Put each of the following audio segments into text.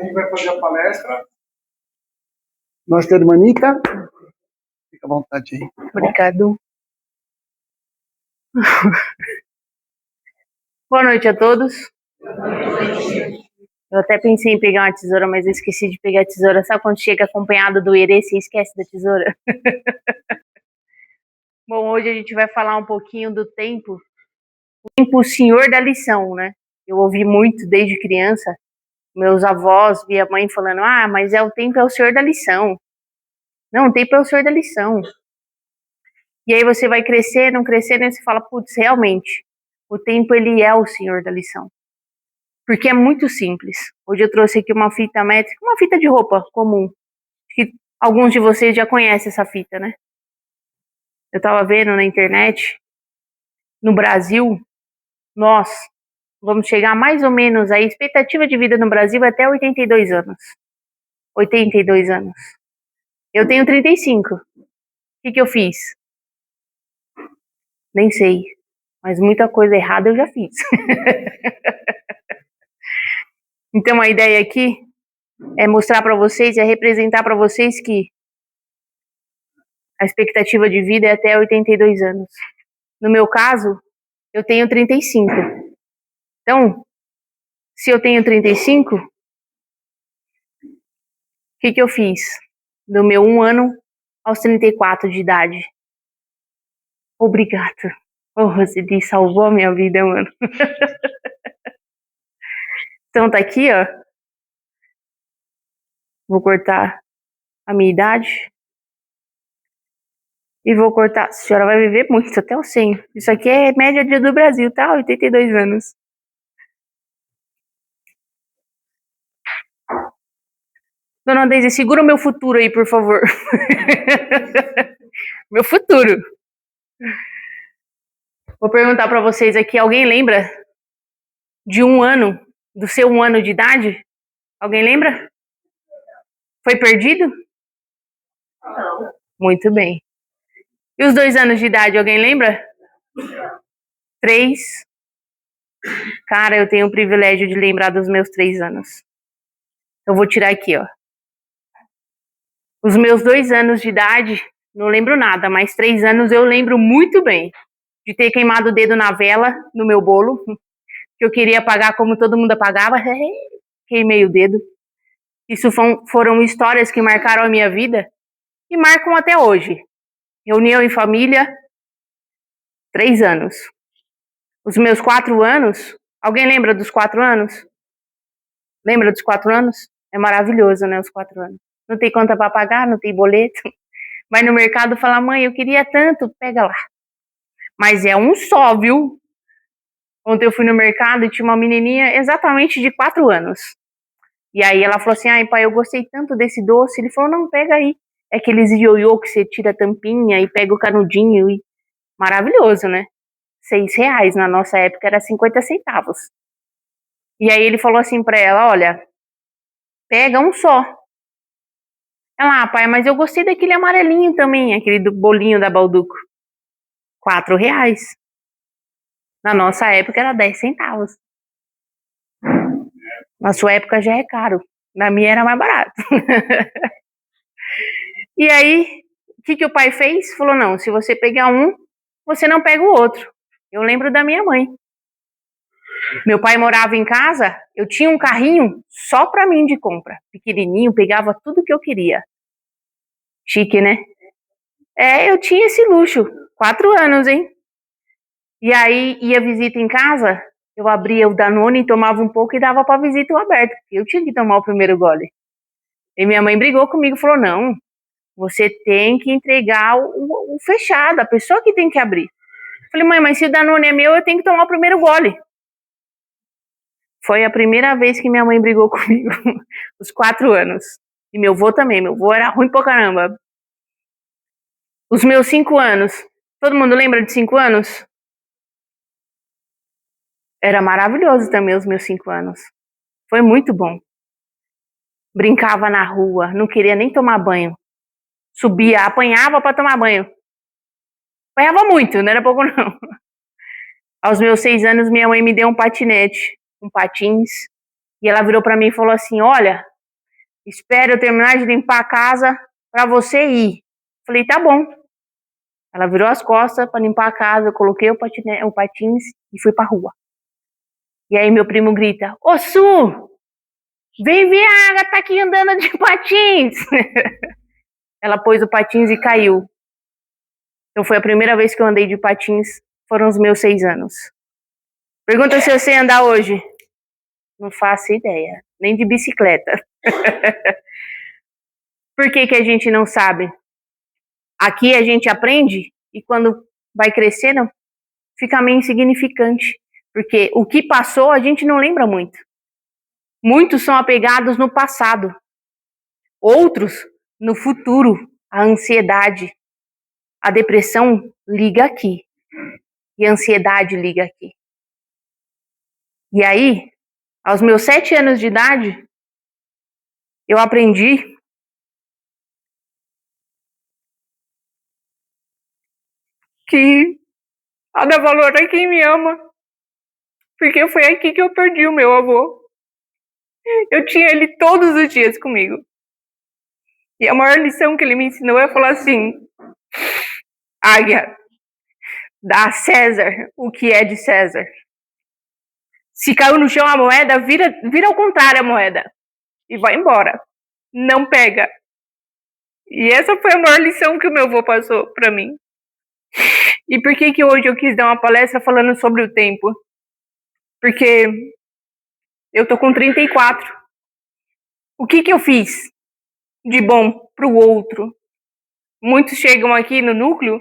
A gente vai fazer a palestra. Nossa irmã Nica, fica à vontade aí. Obrigado. Boa noite a todos. Eu até pensei em pegar uma tesoura, mas eu esqueci de pegar a tesoura. Sabe quando chega acompanhado do herê, você esquece da tesoura? Bom, hoje a gente vai falar um pouquinho do tempo. O tempo, o senhor da lição, né? Eu ouvi muito desde criança, meus avós, minha mãe falando, mas o tempo é o senhor da lição. Não, o tempo é o senhor da lição. E aí você vai crescendo, e você fala, putz, realmente, o tempo ele é o senhor da lição. Porque é muito simples. Hoje eu trouxe aqui uma fita métrica, uma fita de roupa comum. Que alguns de vocês já conhecem essa fita, né? Eu tava vendo na internet, no Brasil, nós vamos chegar mais ou menos, a expectativa de vida no Brasil é até 82 anos. 82 anos. Eu tenho 35. O que eu fiz? Nem sei. Mas muita coisa errada eu já fiz. Então a ideia aqui é mostrar para vocês, é representar para vocês que a expectativa de vida é até 82 anos. No meu caso, eu tenho 35. Então, se eu tenho 35, o que eu fiz? Do meu 1 ano aos 34 de idade. Obrigado. Oh, você salvou a minha vida, mano. Então tá aqui, ó. Vou cortar a minha idade. E vou cortar. A senhora vai viver muito, até o 100. Isso aqui é média do Brasil, tá? 82 anos. Dona Deise, segura o meu futuro aí, por favor. Meu futuro. Vou perguntar pra vocês aqui, alguém lembra de 1 ano, do seu 1 ano de idade? Alguém lembra? Foi perdido? Não. Muito bem. E os 2 anos de idade, alguém lembra? 3. Cara, eu tenho o privilégio de lembrar dos meus 3 anos. Eu vou tirar aqui, ó. Os meus 2 anos de idade, não lembro nada, mas 3 anos eu lembro muito bem. De ter queimado o dedo na vela, no meu bolo, que eu queria apagar como todo mundo apagava, queimei o dedo. Isso foram histórias que marcaram a minha vida e marcam até hoje. Reunião em família, 3 anos. Os meus 4 anos, alguém lembra dos 4 anos? Lembra dos 4 anos? É maravilhoso, né, os 4 anos. Não tem conta para pagar, não tem boleto. Vai no mercado e fala, mãe, eu queria tanto, pega lá. Mas é um só, viu? Ontem eu fui no mercado e tinha uma menininha exatamente de 4 anos. E aí ela falou assim, ai pai, eu gostei tanto desse doce. Ele falou, não, pega aí. É aqueles ioiô que você tira a tampinha e pega o canudinho. E... maravilhoso, né? R$6. Na nossa época era 50 centavos. E aí ele falou assim pra ela, olha, pega um só. Ela, pai, mas eu gostei daquele amarelinho também, aquele do bolinho da Balduco. R$4. Na nossa época era 10 centavos. Na sua época já é caro. Na minha era mais barato. E aí, o que o pai fez? Falou, não, se você pegar um, você não pega o outro. Eu lembro da minha mãe. Meu pai morava em casa, eu tinha um carrinho só pra mim de compra. Pequenininho, pegava tudo que eu queria. Chique, né? Eu tinha esse luxo. 4 anos, hein? E aí, ia visita em casa, eu abria o Danone, tomava um pouco e dava pra visita o aberto. Porque eu tinha que tomar o primeiro gole. E minha mãe brigou comigo e falou, não, você tem que entregar o fechado, a pessoa que tem que abrir. Eu falei, mãe, mas se o Danone é meu, eu tenho que tomar o primeiro gole. Foi a primeira vez que minha mãe brigou comigo, os 4 anos. E meu avô também, meu avô era ruim pra caramba. Os meus 5 anos, todo mundo lembra de 5 anos? Era maravilhoso também os meus 5 anos. Foi muito bom. Brincava na rua, não queria nem tomar banho. Subia, apanhava pra tomar banho. Apanhava muito, não era pouco não. Aos meus 6 anos, minha mãe me deu um patinete, um patins. E ela virou para mim e falou assim, olha, espere eu terminar de limpar a casa para você ir. Falei, tá bom. Ela virou as costas para limpar a casa, eu coloquei o patins e fui pra rua. E aí meu primo grita, ô Su, vem ver a Agatha tá aqui andando de patins. Ela pôs o patins e caiu. Então foi a primeira vez que eu andei de patins, foram os meus 6 anos. Pergunta se eu sei andar hoje. Não faço ideia, nem de bicicleta. Por que que a gente não sabe? Aqui a gente aprende e quando vai crescendo, fica meio insignificante. Porque o que passou a gente não lembra muito. Muitos são apegados no passado. Outros no futuro. A ansiedade. A depressão liga aqui. E a ansiedade liga aqui. E aí, aos meus 7 anos de idade, eu aprendi que a dar valor a quem me ama. Porque foi aqui que eu perdi o meu avô. Eu tinha ele todos os dias comigo. E a maior lição que ele me ensinou é falar assim, Águia, dá a César o que é de César. Se caiu no chão a moeda, vira ao contrário a moeda. E vai embora. Não pega. E essa foi a maior lição que o meu avô passou pra mim. E por que que hoje eu quis dar uma palestra falando sobre o tempo? Porque eu tô com 34. O que que eu fiz de bom pro outro? Muitos chegam aqui no núcleo,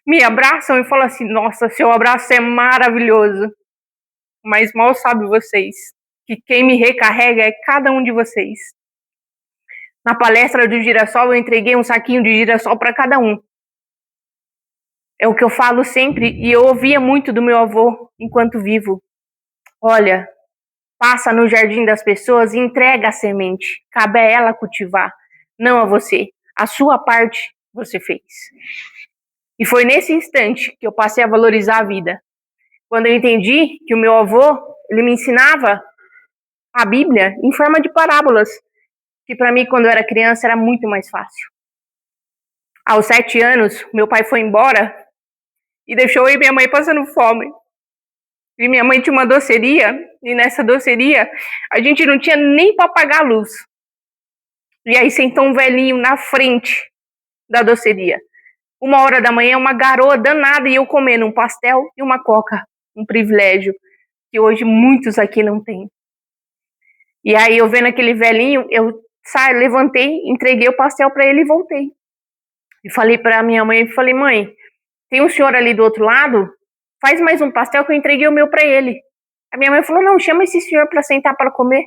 me abraçam e falam assim, nossa, seu abraço é maravilhoso. Mas mal sabem vocês que quem me recarrega é cada um de vocês. Na palestra do girassol, eu entreguei um saquinho de girassol para cada um. É o que eu falo sempre, e eu ouvia muito do meu avô enquanto vivo. Olha, passa no jardim das pessoas e entrega a semente. Cabe a ela cultivar, não a você. A sua parte você fez. E foi nesse instante que eu passei a valorizar a vida. Quando eu entendi que o meu avô, ele me ensinava a Bíblia em forma de parábolas, que para mim, quando eu era criança, era muito mais fácil. Aos 7 anos, meu pai foi embora e deixou eu e minha mãe passando fome. E minha mãe tinha uma doceria, e nessa doceria a gente não tinha nem para pagar a luz. E aí sentou um velhinho na frente da doceria. 1h da manhã, uma garoa danada e eu comendo um pastel e uma coca. Um privilégio que hoje muitos aqui não têm. E aí eu vendo aquele velhinho, eu levantei, entreguei o pastel para ele e voltei. E falei para minha mãe, falei, mãe, tem um senhor ali do outro lado, faz mais um pastel que eu entreguei o meu para ele. A minha mãe falou, não, chama esse senhor para sentar para comer.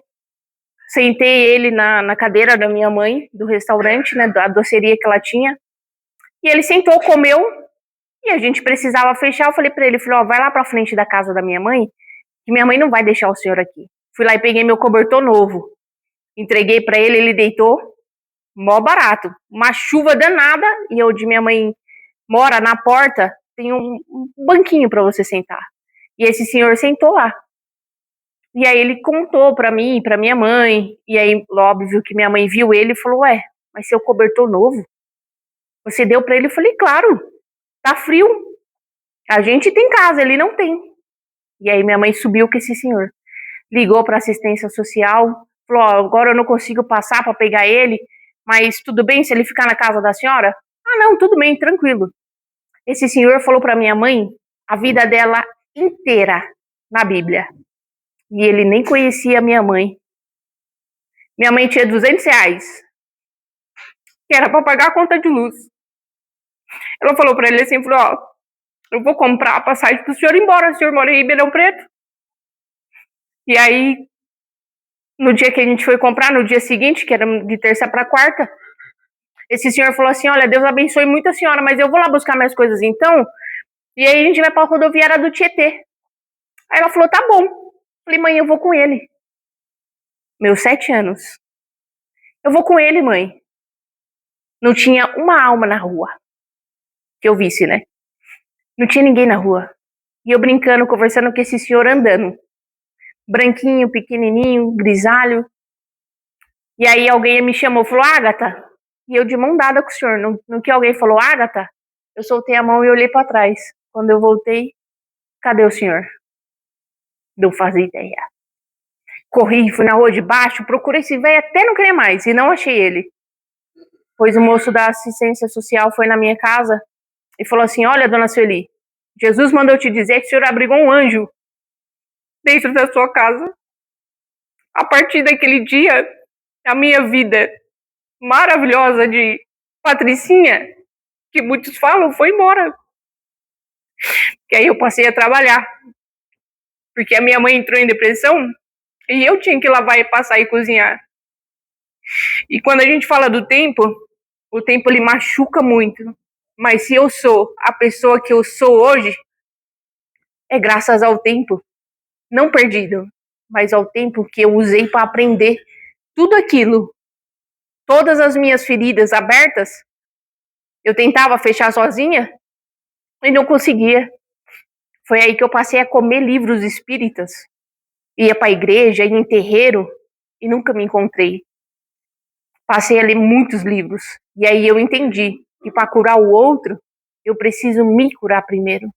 Sentei ele na cadeira da minha mãe, do restaurante, né, da doceria que ela tinha. E ele sentou, comeu, e a gente precisava fechar. Eu falei para ele, falei, ó, vai lá para frente da casa da minha mãe, que minha mãe não vai deixar o senhor aqui. Fui lá e peguei meu cobertor novo. Entreguei para ele, ele deitou, mó barato. Uma chuva danada, e onde minha mãe mora, na porta, tem um banquinho para você sentar. E esse senhor sentou lá. E aí ele contou para mim, para minha mãe, e aí óbvio que minha mãe viu ele e falou, ué, mas seu cobertor novo? Você deu para ele? Eu falei, claro, tá frio. A gente tem casa, ele não tem. E aí minha mãe subiu com esse senhor. Ligou para assistência social, falou, ó, agora eu não consigo passar para pegar ele, mas tudo bem se ele ficar na casa da senhora? Ah, não, tudo bem, tranquilo. Esse senhor falou para minha mãe a vida dela inteira na Bíblia. E ele nem conhecia minha mãe. Minha mãe tinha R$200, que era para pagar a conta de luz. Ela falou para ele assim, falou, ó, eu vou comprar a passagem pro senhor ir embora, o senhor mora em Ribeirão Preto. E aí, no dia que a gente foi comprar, no dia seguinte, que era de terça para quarta, esse senhor falou assim, olha, Deus abençoe muito a senhora, mas eu vou lá buscar minhas coisas então, e aí a gente vai pra rodoviária do Tietê. Aí ela falou, tá bom. Falei, mãe, eu vou com ele. Meus 7 anos. Eu vou com ele, mãe. Não tinha uma alma na rua. Que eu visse, né? Não tinha ninguém na rua. E eu brincando, conversando com esse senhor andando. branquinho, pequenininho, grisalho. E aí alguém me chamou, falou, Ágata. E eu de mão dada com o senhor. No que alguém falou, Ágata, eu soltei a mão e olhei para trás. Quando eu voltei, cadê o senhor? Não fazia ideia. Corri, fui na rua de baixo, procurei esse velho até não querer mais e não achei ele. Pois o moço da assistência social foi na minha casa e falou assim, olha, dona Sueli, Jesus mandou te dizer que o senhor abrigou um anjo dentro da sua casa. A partir daquele dia, a minha vida maravilhosa de patricinha, que muitos falam, foi embora. Que aí eu passei a trabalhar, porque a minha mãe entrou em depressão e eu tinha que lavar e passar e cozinhar. E quando a gente fala do tempo, o tempo ele machuca muito. Mas se eu sou a pessoa que eu sou hoje, é graças ao tempo, não perdido, mas ao tempo que eu usei para aprender tudo aquilo. Todas as minhas feridas abertas, eu tentava fechar sozinha e não conseguia. Foi aí que eu passei a comer livros espíritas. Ia para a igreja, ia em terreiro e nunca me encontrei. Passei a ler muitos livros. E aí eu entendi que para curar o outro, eu preciso me curar primeiro.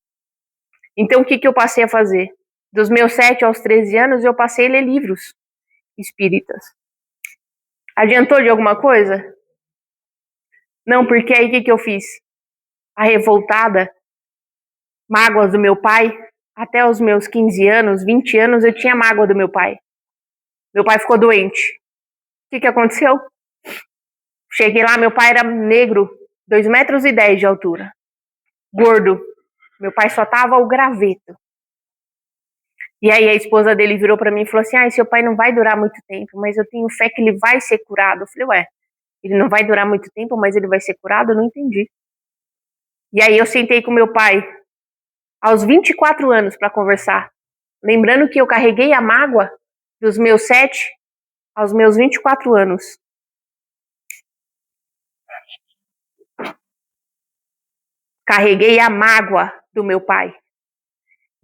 Então o que eu passei a fazer? Dos meus 7 aos 13 anos, eu passei a ler livros espíritas. Adiantou de alguma coisa? Não, porque aí o que eu fiz? A revoltada, mágoas do meu pai, até os meus 15 anos, 20 anos, eu tinha mágoa do meu pai. Meu pai ficou doente. O que aconteceu? Cheguei lá, meu pai era negro, 2,10 metros de altura, gordo. Meu pai só tava o graveto. E aí a esposa dele virou para mim e falou assim, seu pai não vai durar muito tempo, mas eu tenho fé que ele vai ser curado. Eu falei, ué, ele não vai durar muito tempo, mas ele vai ser curado? Eu não entendi. E aí eu sentei com meu pai, aos 24 anos, para conversar. Lembrando que eu carreguei a mágoa dos meus 7 aos meus 24 anos. Carreguei a mágoa do meu pai.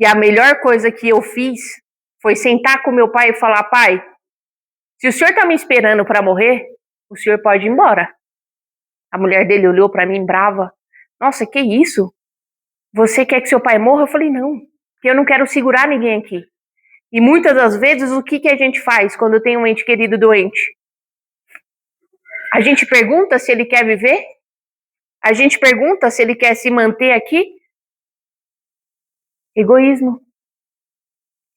E a melhor coisa que eu fiz foi sentar com meu pai e falar, pai, se o senhor tá me esperando para morrer, o senhor pode ir embora. A mulher dele olhou para mim brava. Nossa, que isso? Você quer que seu pai morra? Eu falei, não, porque eu não quero segurar ninguém aqui. E muitas das vezes, o que a gente faz quando tem um ente querido doente? A gente pergunta se ele quer viver? A gente pergunta se ele quer se manter aqui? Egoísmo.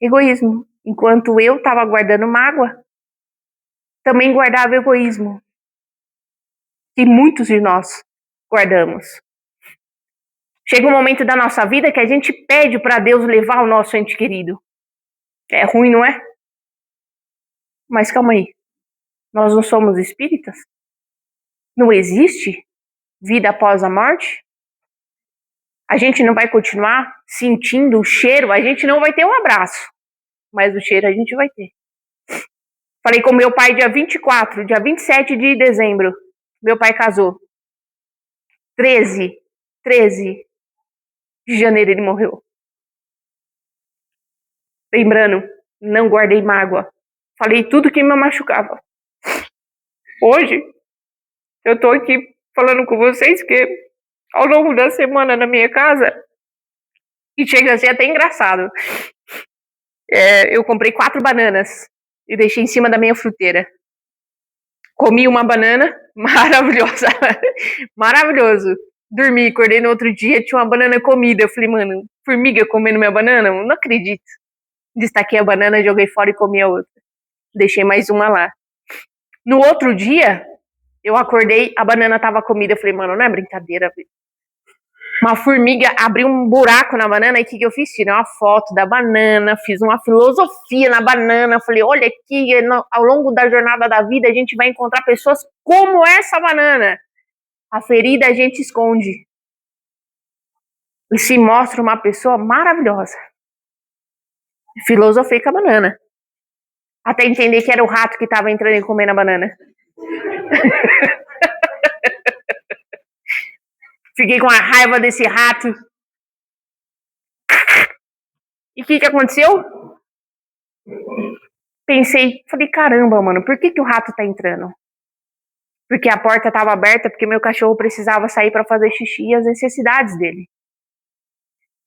Egoísmo. Enquanto eu estava guardando mágoa, também guardava egoísmo. Que muitos de nós guardamos. Chega um momento da nossa vida que a gente pede para Deus levar o nosso ente querido. É ruim, não é? Mas calma aí. Nós não somos espíritas? Não existe vida após a morte? A gente não vai continuar sentindo o cheiro? A gente não vai ter um abraço, mas o cheiro a gente vai ter. Falei com meu pai dia 24, dia 27 de dezembro. Meu pai casou. 13 de janeiro ele morreu. Lembrando, não guardei mágoa. Falei tudo que me machucava. Hoje, eu tô aqui falando com vocês que ao longo da semana na minha casa, e chega a ser até engraçado, eu comprei 4 bananas e deixei em cima da minha fruteira. Comi uma banana, maravilhosa, maravilhoso. Dormi, acordei no outro dia, tinha uma banana comida. Eu falei, mano, formiga comendo minha banana? Eu não acredito. Destaquei a banana, joguei fora e comi a outra. Deixei mais uma lá. No outro dia, eu acordei, a banana tava comida. Eu falei, mano, não é brincadeira. Uma formiga abriu um buraco na banana e o que eu fiz? Tirei uma foto da banana, fiz uma filosofia na banana. Falei, olha aqui, ao longo da jornada da vida a gente vai encontrar pessoas como essa banana. A ferida a gente esconde e se mostra uma pessoa maravilhosa. Filosofei com a banana. Até entender que era o rato que estava entrando e comendo a banana. Fiquei com a raiva desse rato. E o que aconteceu? pensei, falei, caramba, mano, por que o rato tá entrando? Porque a porta estava aberta, porque meu cachorro precisava sair para fazer xixi e as necessidades dele.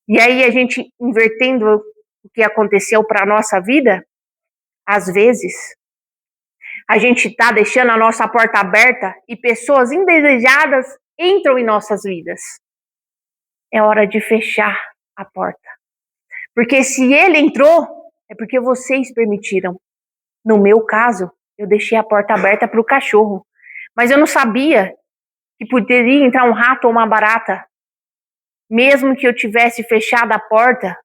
E aí a gente invertendo o que aconteceu para nossa vida, às vezes a gente está deixando a nossa porta aberta e pessoas indesejadas entram em nossas vidas. É hora de fechar a porta. Porque se ele entrou, é porque vocês permitiram. No meu caso, eu deixei a porta aberta para o cachorro. Mas eu não sabia que poderia entrar um rato ou uma barata. Mesmo que eu tivesse fechado a porta,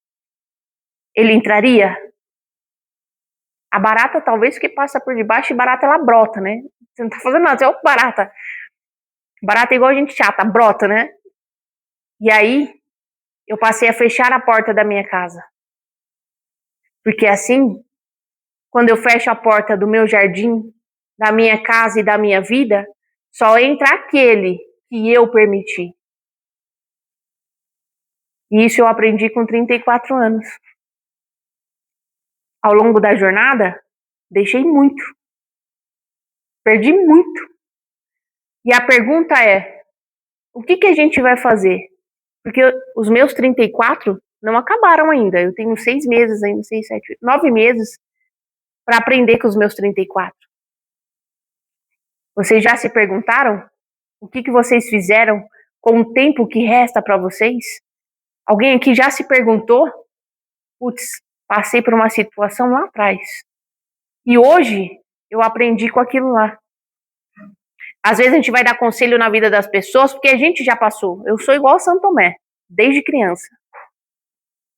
ele entraria? A barata talvez que passa por debaixo e barata ela brota, né? Você não tá fazendo nada, você é barata. Barata é igual a gente chata, brota, né? E aí, eu passei a fechar a porta da minha casa. Porque assim, quando eu fecho a porta do meu jardim, da minha casa e da minha vida, só entra aquele que eu permiti. E isso eu aprendi com 34 anos. Ao longo da jornada, deixei muito. Perdi muito. E a pergunta é, o que a gente vai fazer? Porque os meus 34 não acabaram ainda. Eu tenho 6 meses ainda, 6, 7, 9 meses para aprender com os meus 34. Vocês já se perguntaram o que vocês fizeram com o tempo que resta para vocês? Alguém aqui já se perguntou? Putz, passei por uma situação lá atrás. E hoje eu aprendi com aquilo lá. Às vezes a gente vai dar conselho na vida das pessoas porque a gente já passou. Eu sou igual a Santo Tomé, desde criança.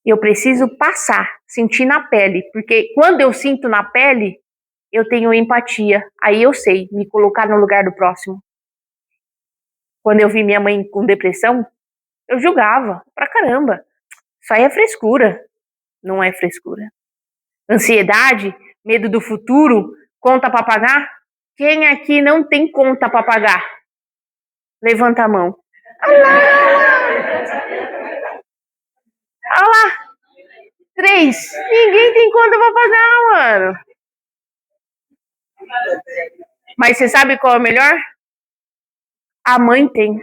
Eu preciso passar, sentir na pele, porque quando eu sinto na pele, eu tenho empatia. Aí eu sei me colocar no lugar do próximo. Quando eu vi minha mãe com depressão, eu julgava pra caramba. Isso aí é frescura. Não é frescura. Ansiedade, medo do futuro, conta pra pagar? Quem aqui não tem conta pra pagar? Levanta a mão. Olha lá! 3. Ninguém tem conta pra pagar, mano. Mas você sabe qual é o melhor? A mãe tem.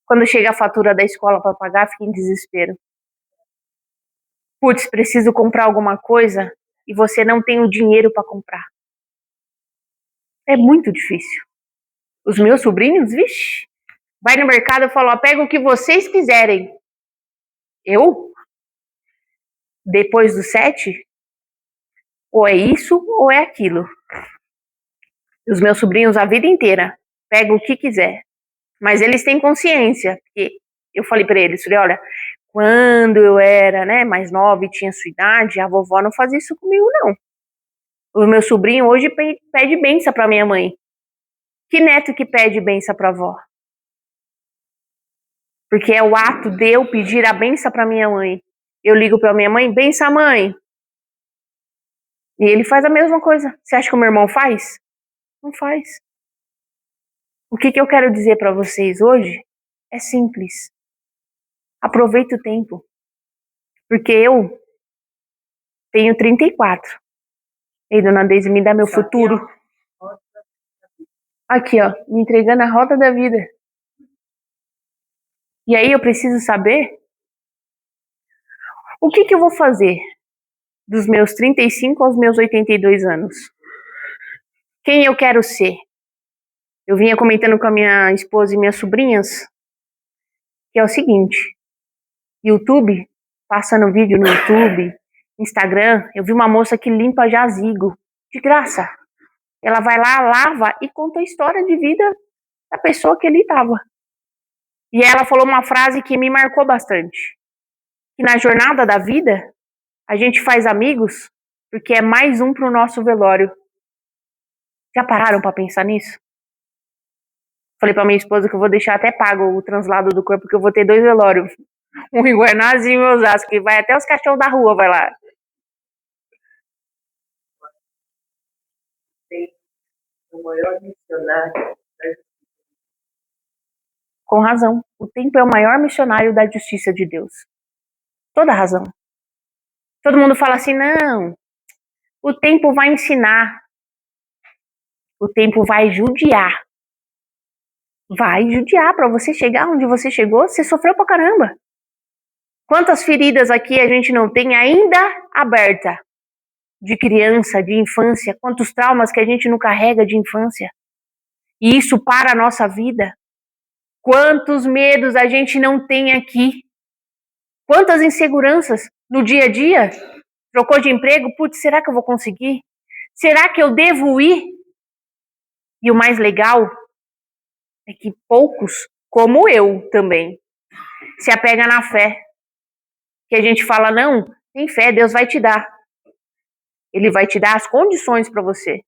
Quando chega a fatura da escola pra pagar, fica em desespero. Putz, preciso comprar alguma coisa e você não tem o dinheiro pra comprar. É muito difícil. Os meus sobrinhos, vixe, vai no mercado e fala, ó, pega o que vocês quiserem. Eu? Depois do 7, ou é isso ou é aquilo. Os meus sobrinhos a vida inteira pegam o que quiser. Mas eles têm consciência. Porque eu falei pra eles, falei, olha, quando eu era, né, mais nova e tinha sua idade, a vovó não fazia isso comigo, não. O meu sobrinho hoje pede benção pra minha mãe. Que neto que pede benção pra avó? Porque é o ato de eu pedir a benção pra minha mãe. Eu ligo pra minha mãe, benção, mãe. E ele faz a mesma coisa. Você acha que o meu irmão faz? Não faz. O que eu quero dizer pra vocês hoje é simples. Aproveita o tempo. Porque eu tenho 34. E dona Deise me dá meu futuro. Aqui, ó, me entregando a roda da vida. E aí eu preciso saber o que eu vou fazer dos meus 35 aos meus 82 anos. Quem eu quero ser? Eu vinha comentando com a minha esposa e minhas sobrinhas que é o seguinte, YouTube, passando vídeo no YouTube, Instagram, eu vi uma moça que limpa jazigo, de graça. Ela vai lá, lava e conta a história de vida da pessoa que ali estava. E ela falou uma frase que me marcou bastante. Que na jornada da vida, a gente faz amigos porque é mais um pro nosso velório. Já pararam para pensar nisso? Falei pra minha esposa que eu vou deixar até pago o translado do corpo, porque eu vou ter 2 velórios. Um em Guarnazes e um em Osasco, que vai até os cachorros da rua, vai lá. O maior missionário. Com razão. O tempo é o maior missionário da justiça de Deus. Toda razão. Todo mundo fala assim, não, O tempo vai ensinar. O tempo vai judiar. Vai judiar para você chegar onde você chegou. Você sofreu pra caramba. Quantas feridas aqui a gente não tem ainda aberta? De criança, de infância. Quantos traumas que a gente não carrega de infância. E isso para a nossa vida. Quantos medos a gente não tem aqui. Quantas inseguranças no dia a dia. Trocou de emprego? Putz, será que eu vou conseguir? Será que eu devo ir? E o mais legal é que poucos, como eu também, se apega na fé. Que a gente fala, não, tem fé, Deus vai te dar. Ele vai te dar as condições para você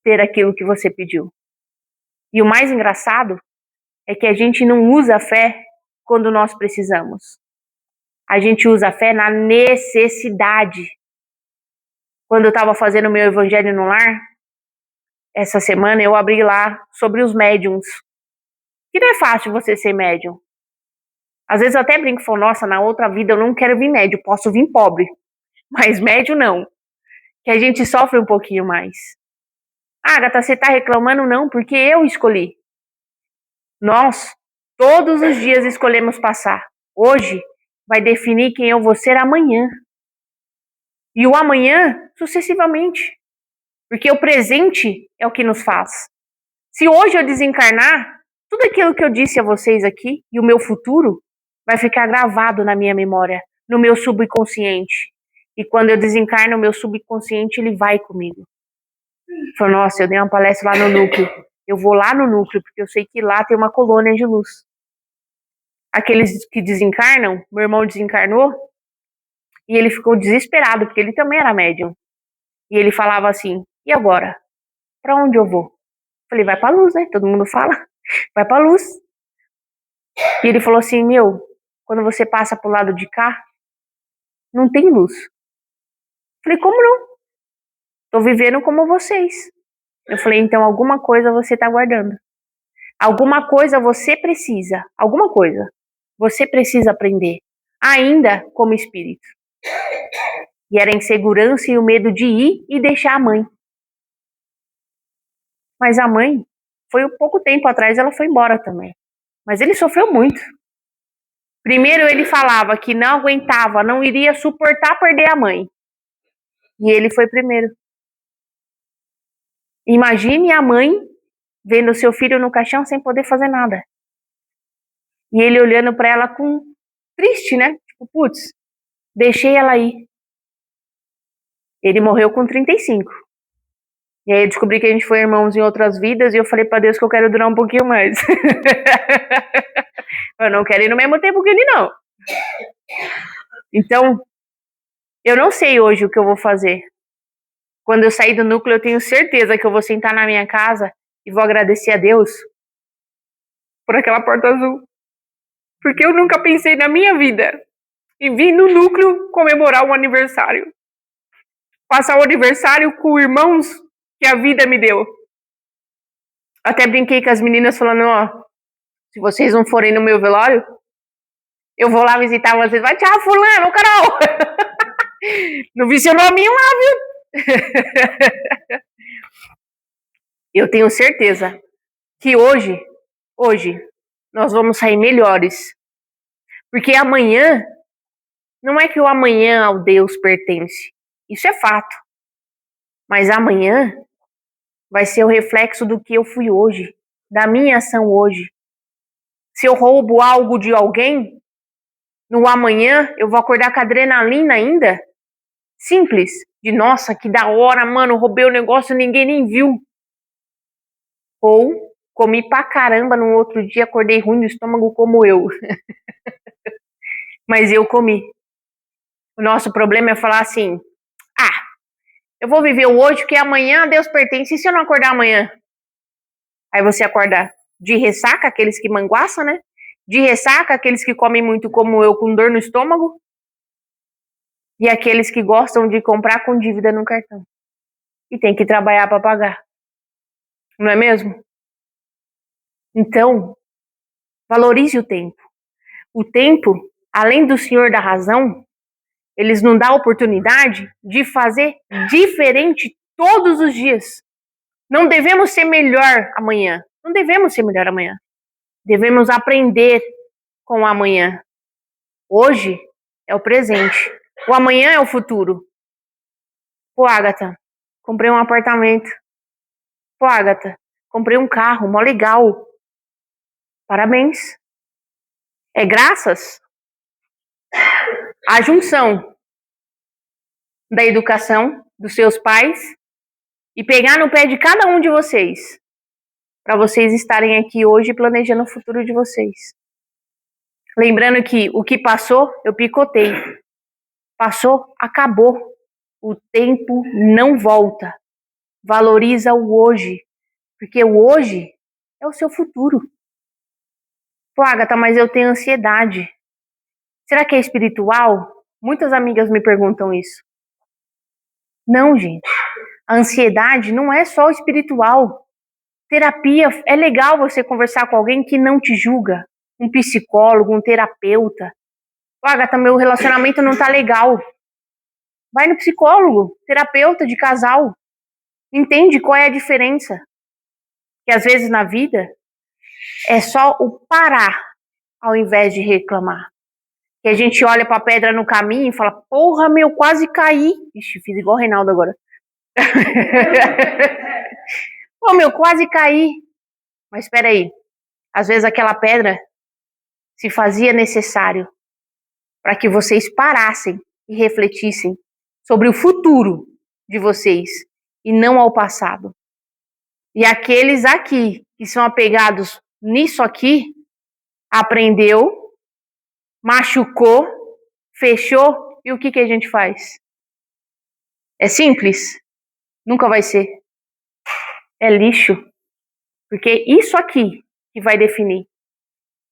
ter aquilo que você pediu. E o mais engraçado é que a gente não usa a fé quando nós precisamos. A gente usa a fé na necessidade. Quando eu estava fazendo o meu evangelho no lar, essa semana eu abri lá sobre os médiums. Que não é fácil você ser médium. Às vezes eu até brinco e falo, nossa, na outra vida eu não quero vir médium, posso vir pobre. Mas médium não. Que a gente sofre um pouquinho mais. Agatha, você está reclamando? Não, porque eu escolhi. Nós, todos os dias escolhemos passar. Hoje vai definir quem eu vou ser amanhã. E o amanhã, sucessivamente. Porque o presente é o que nos faz. Se hoje eu desencarnar, tudo aquilo que eu disse a vocês aqui e o meu futuro vai ficar gravado na minha memória, no meu subconsciente. E quando eu desencarno, o meu subconsciente, ele vai comigo. Falei, nossa, eu dei uma palestra lá no núcleo. Eu vou lá no núcleo, porque eu sei que lá tem uma colônia de luz. Aqueles que desencarnam, meu irmão desencarnou, e ele ficou desesperado, porque ele também era médium. E ele falava assim, e agora? Pra onde eu vou? Falei, vai pra luz, né? Todo mundo fala, vai pra luz. E ele falou assim, meu, quando você passa pro lado de cá, não tem luz. Falei, como não? Tô vivendo como vocês. Eu falei, então alguma coisa você tá guardando. Alguma coisa você precisa. Alguma coisa. Você precisa aprender. Ainda como espírito. E era a insegurança e o medo de ir e deixar a mãe. Mas a mãe, foi um pouco tempo atrás, ela foi embora também. Mas ele sofreu muito. Primeiro ele falava que não aguentava, não iria suportar perder a mãe. E ele foi primeiro. Imagine a mãe vendo seu filho no caixão sem poder fazer nada. E ele olhando para ela com triste, né? Tipo, putz, deixei ela ir. Ele morreu com 35. E aí eu descobri que a gente foi irmãos em outras vidas e eu falei para Deus que eu quero durar um pouquinho mais. Eu não quero ir no mesmo tempo que ele, não. Então, eu não sei hoje o que eu vou fazer. Quando eu sair do núcleo, eu tenho certeza que eu vou sentar na minha casa e vou agradecer a Deus por aquela porta azul. Porque eu nunca pensei na minha vida em vir no núcleo comemorar um aniversário. Passar o aniversário com irmãos que a vida me deu. Até brinquei com as meninas falando, ó, se vocês não forem no meu velório, eu vou lá visitar vocês. Vai, tchau, fulano, Carol. Não vi seu nominho lá, viu? Eu tenho certeza que hoje, nós vamos sair melhores. Porque amanhã, não é que o amanhã ao Deus pertence. Isso é fato. Mas amanhã vai ser o reflexo do que eu fui hoje, da minha ação hoje. Se eu roubo algo de alguém, no amanhã eu vou acordar com adrenalina ainda. Simples. De nossa, que da hora, mano, roubei o negócio, ninguém nem viu. Ou comi pra caramba no outro dia, acordei ruim no estômago como eu. Mas eu comi. O nosso problema é falar assim, eu vou viver o hoje porque amanhã a Deus pertence. E se eu não acordar amanhã? Aí você acorda de ressaca, aqueles que manguaçam, né? De ressaca, aqueles que comem muito como eu, com dor no estômago. E aqueles que gostam de comprar com dívida no cartão. E tem que trabalhar para pagar. Não é mesmo? Então, valorize o tempo. O tempo, além do senhor da razão, Eles nos dão a oportunidade de fazer diferente todos os dias. Não devemos ser melhor amanhã. Não devemos ser melhor amanhã. Devemos aprender com o amanhã. Hoje é o presente. O amanhã é o futuro. Pô, Agatha, comprei um apartamento. Pô, Agatha, comprei um carro, mó legal. Parabéns. É graças à junção da educação dos seus pais e pegar no pé de cada um de vocês para vocês estarem aqui hoje planejando o futuro de vocês. Lembrando que o que passou, eu picotei. Passou, acabou. O tempo não volta. Valoriza o hoje, porque o hoje é o seu futuro. Pô, Agatha, mas eu tenho ansiedade. Será que é espiritual? Muitas amigas me perguntam isso. Não, gente. A ansiedade não é só espiritual. Terapia, é legal você conversar com alguém que não te julga. Um psicólogo, um terapeuta. Pô, Agatha, meu relacionamento não tá legal. Vai no psicólogo, terapeuta de casal. Entende qual é a diferença. Que às vezes na vida é só o parar ao invés de reclamar. Que a gente olha pra pedra no caminho e fala, porra, meu, quase caí. Ixi, fiz igual o Reinaldo agora. Pô, meu, quase caí. Mas espera aí. Às vezes aquela pedra se fazia necessário para que vocês parassem e refletissem sobre o futuro de vocês e não ao passado. E aqueles aqui que são apegados nisso aqui, aprendeu, machucou, fechou, e o que a gente faz? É simples? Nunca vai ser. É lixo. Porque isso aqui que vai definir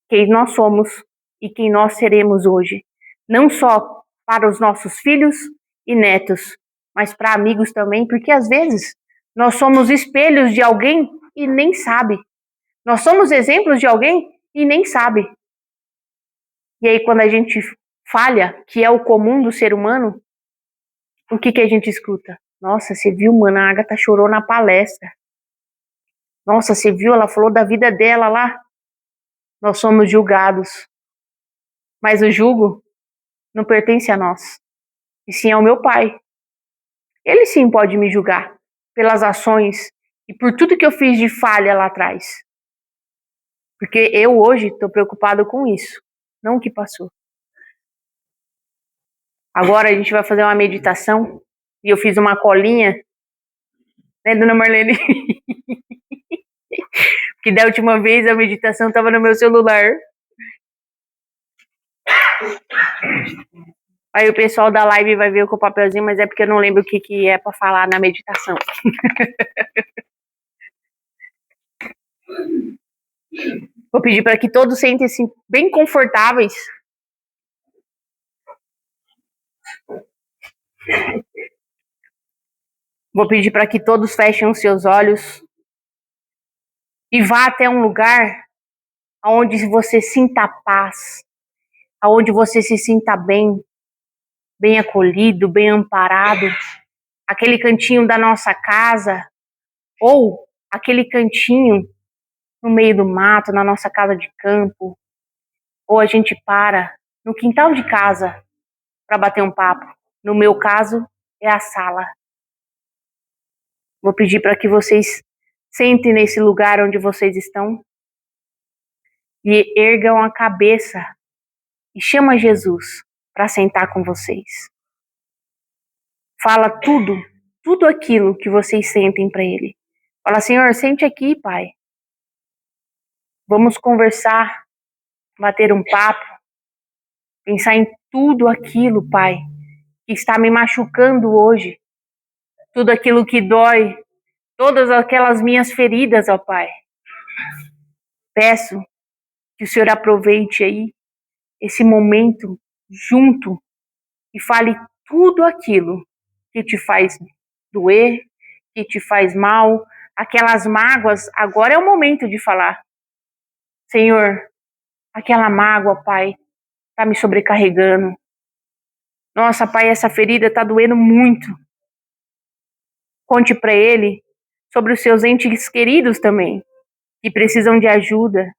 quem nós somos e quem nós seremos hoje. Não só para os nossos filhos e netos, mas para amigos também, porque às vezes nós somos espelhos de alguém e nem sabe. Nós somos exemplos de alguém e nem sabe. E aí quando a gente falha, que é o comum do ser humano, o que a gente escuta? Nossa, você viu, mano, a Agatha chorou na palestra. Nossa, você viu, ela falou da vida dela lá. Nós somos julgados. Mas o julgo não pertence a nós, e sim ao meu pai. Ele sim pode me julgar pelas ações e por tudo que eu fiz de falha lá atrás. Porque eu hoje estou preocupado com isso, não o que passou. Agora a gente vai fazer uma meditação e eu fiz uma colinha, né, dona Marlene? Que da última vez a meditação estava no meu celular. Aí o pessoal da live vai ver com o papelzinho, mas é porque eu não lembro o que é para falar na meditação. Vou pedir para que todos sentem-se bem confortáveis. Vou pedir para que todos fechem os seus olhos e vá até um lugar onde você sinta paz, onde você se sinta bem, bem acolhido, bem amparado. Aquele cantinho da nossa casa ou aquele cantinho no meio do mato, na nossa casa de campo. Ou a gente para no quintal de casa para bater um papo. No meu caso, é a sala. Vou pedir para que vocês sentem nesse lugar onde vocês estão e ergam a cabeça e chama Jesus para sentar com vocês. Fala tudo aquilo que vocês sentem para Ele. Fala, Senhor, sente aqui, Pai. Vamos conversar, bater um papo, pensar em tudo aquilo, Pai, que está me machucando hoje. Tudo aquilo que dói, todas aquelas minhas feridas, ó Pai. Peço que o Senhor aproveite aí esse momento junto e fale tudo aquilo que te faz doer, que te faz mal, aquelas mágoas. Agora é o momento de falar. Senhor, aquela mágoa, Pai, está me sobrecarregando. Nossa, Pai, essa ferida está doendo muito. Conte para ele sobre os seus entes queridos também, que precisam de ajuda.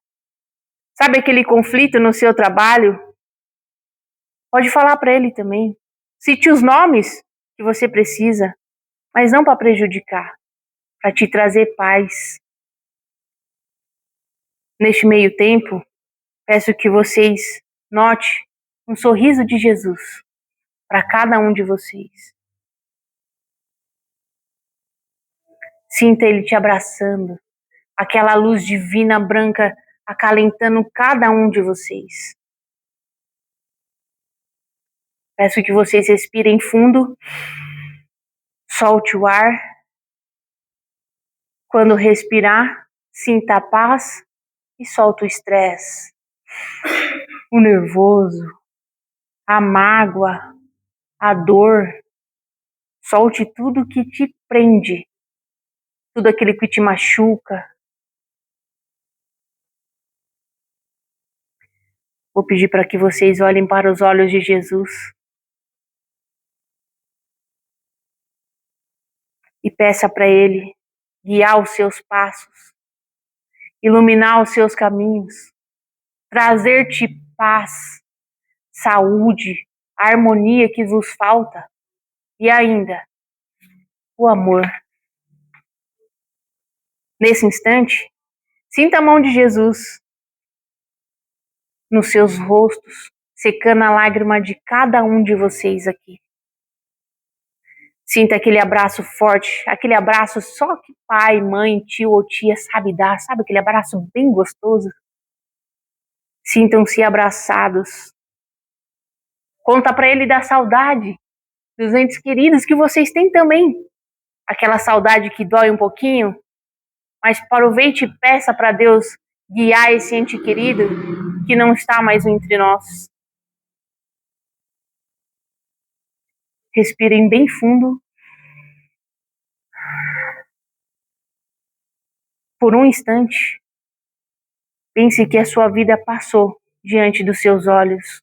Sabe aquele conflito no seu trabalho? Pode falar para ele também. Cite os nomes que você precisa, mas não para prejudicar, para te trazer paz. Neste meio tempo, peço que vocês notem um sorriso de Jesus para cada um de vocês. Sinta ele te abraçando, aquela luz divina branca acalentando cada um de vocês. Peço que vocês respirem fundo, solte o ar. Quando respirar, sinta a paz e solta o estresse, o nervoso, a mágoa, a dor. Solte tudo que te prende, tudo aquilo que te machuca. Vou pedir para que vocês olhem para os olhos de Jesus e peça para Ele guiar os seus passos, iluminar os seus caminhos, trazer-te paz, saúde, a harmonia que vos falta e ainda o amor. Nesse instante, sinta a mão de Jesus nos seus rostos, secando a lágrima de cada um de vocês aqui. Sinta aquele abraço forte, aquele abraço só que pai, mãe, tio ou tia sabe dar, sabe aquele abraço bem gostoso? Sintam-se abraçados. Conta para ele da saudade dos entes queridos que vocês têm também. Aquela saudade que dói um pouquinho, mas aproveite e peça para Deus guiar esse ente querido que não está mais entre nós. Respirem bem fundo. Por um instante, pense que a sua vida passou diante dos seus olhos.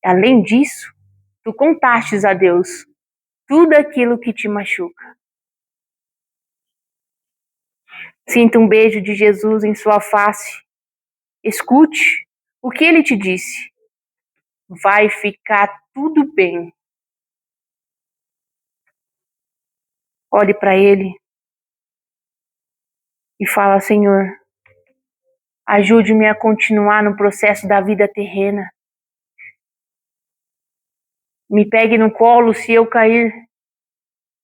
Além disso, tu contastes a Deus tudo aquilo que te machuca. Sinta um beijo de Jesus em sua face. Escute o que ele te disse. Vai ficar tudo bem. Olhe para ele e fala: Senhor, ajude-me a continuar no processo da vida terrena. Me pegue no colo se eu cair.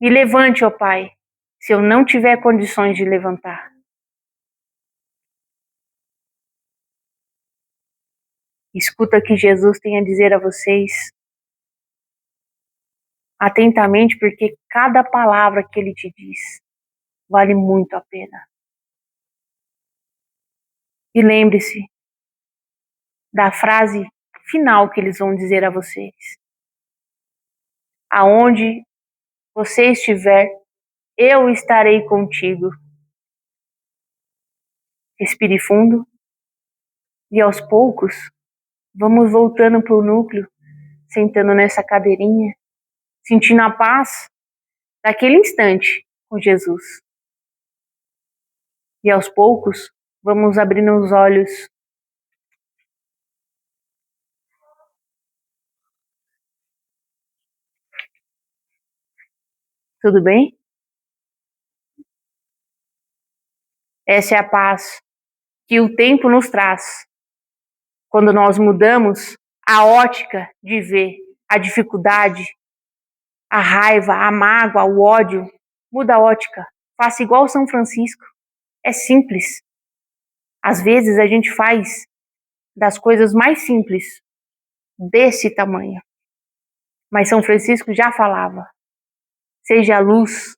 Me levante, ó Pai, se eu não tiver condições de levantar. Escuta o que Jesus tem a dizer a vocês atentamente, porque cada palavra que ele te diz vale muito a pena. E lembre-se da frase final que eles vão dizer a vocês. Aonde você estiver, eu estarei contigo. Respire fundo e aos poucos vamos voltando para o núcleo, sentando nessa cadeirinha, sentindo a paz daquele instante com Jesus. E aos poucos vamos abrindo os olhos. Tudo bem? Essa é a paz que o tempo nos traz. Quando nós mudamos a ótica de ver a dificuldade, a raiva, a mágoa, o ódio, muda a ótica. Faça igual São Francisco. É simples. Às vezes a gente faz das coisas mais simples desse tamanho. Mas São Francisco já falava: seja a luz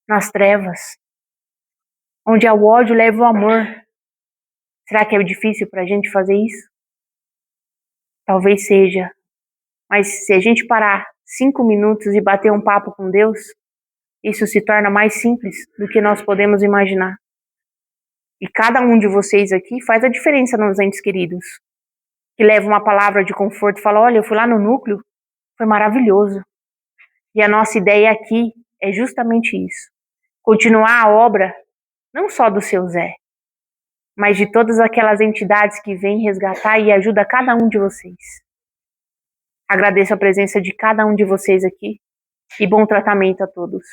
nas trevas, onde há o ódio leva o amor. Será que é difícil para a gente fazer isso? Talvez seja. Mas se a gente parar 5 minutos e bater um papo com Deus, isso se torna mais simples do que nós podemos imaginar. E cada um de vocês aqui faz a diferença nos entes queridos. Que leva uma palavra de conforto e fala: olha, eu fui lá no núcleo Foi maravilhoso. E a nossa ideia aqui é justamente isso. Continuar a obra, não só do seu Zé, mas de todas aquelas entidades que vêm resgatar e ajudam cada um de vocês. Agradeço a presença de cada um de vocês aqui e bom tratamento a todos.